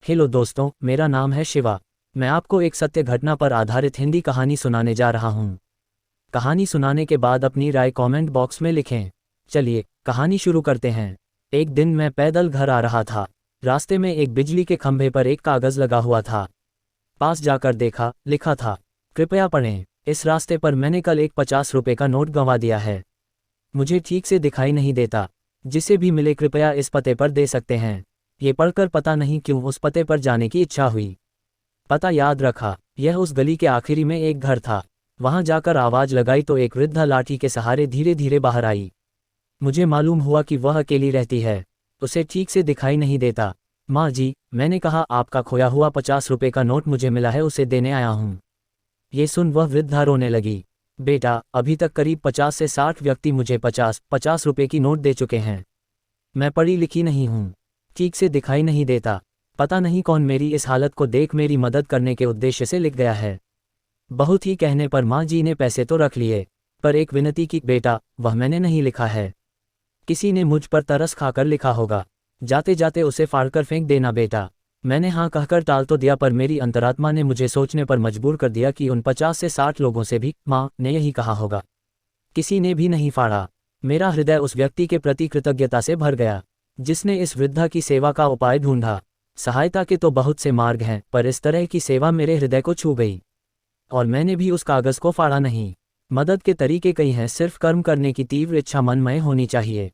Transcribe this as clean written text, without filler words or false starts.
Hello दोस्तों, मेरा नाम है शिवा। मैं आपको एक सत्य घटना पर आधारित हिंदी कहानी सुनाने जा रहा हूँ। कहानी सुनाने के बाद अपनी राय कमेंट बॉक्स में लिखें। चलिए कहानी शुरू करते हैं। एक दिन मैं पैदल घर आ रहा था। रास्ते में एक बिजली के खंभे पर एक कागज़ लगा हुआ था। पास जाकर देखा, लिखा था, कृपया पढ़ें, इस रास्ते पर मैंने कल एक 50 रुपये का नोट गंवा दिया है। मुझे ठीक से दिखाई नहीं देता। जिसे भी मिले कृपया इस पते पर दे सकते हैं। ये पढ़कर पता नहीं क्यों उस पते पर जाने की इच्छा हुई। पता याद रखा। यह उस गली के आखिरी में एक घर था। वहां जाकर आवाज़ लगाई तो एक वृद्धा लाठी के सहारे धीरे धीरे बाहर आई। मुझे मालूम हुआ कि वह अकेली रहती है। उसे ठीक से दिखाई नहीं देता। माँ जी, मैंने कहा, आपका खोया हुआ 50 रुपये का नोट मुझे मिला है, उसे देने आया हूँ। ये सुन वह वृद्धा रोने लगी। बेटा, अभी तक करीब 50 से 60 व्यक्ति मुझे 50-50 रुपये की नोट दे चुके हैं। मैं पढ़ी लिखी नहीं हूँ, ठीक से दिखाई नहीं देता। पता नहीं कौन मेरी इस हालत को देख मेरी मदद करने के उद्देश्य से लिख गया है। बहुत ही कहने पर माँ जी ने पैसे तो रख लिए, पर एक विनती की, बेटा, वह मैंने नहीं लिखा है। किसी ने मुझ पर तरस खाकर लिखा होगा। जाते जाते उसे फाड़कर फेंक देना बेटा। मैंने हाँ कहकर टाल तो दिया, पर मेरी अंतरात्मा ने मुझे सोचने पर मजबूर कर दिया कि उन 50 से 60 लोगों से भी माँ ने यही कहा होगा। किसी ने भी नहीं फाड़ा। मेरा हृदय उस व्यक्ति के प्रति कृतज्ञता से भर गया जिसने इस वृद्धा की सेवा का उपाय ढूंढा। सहायता के तो बहुत से मार्ग हैं, पर इस तरह की सेवा मेरे हृदय को छू गई। और मैंने भी उस कागज़ को फाड़ा नहीं। मदद के तरीके कई हैं, सिर्फ कर्म करने की तीव्र इच्छा मन में होनी चाहिए।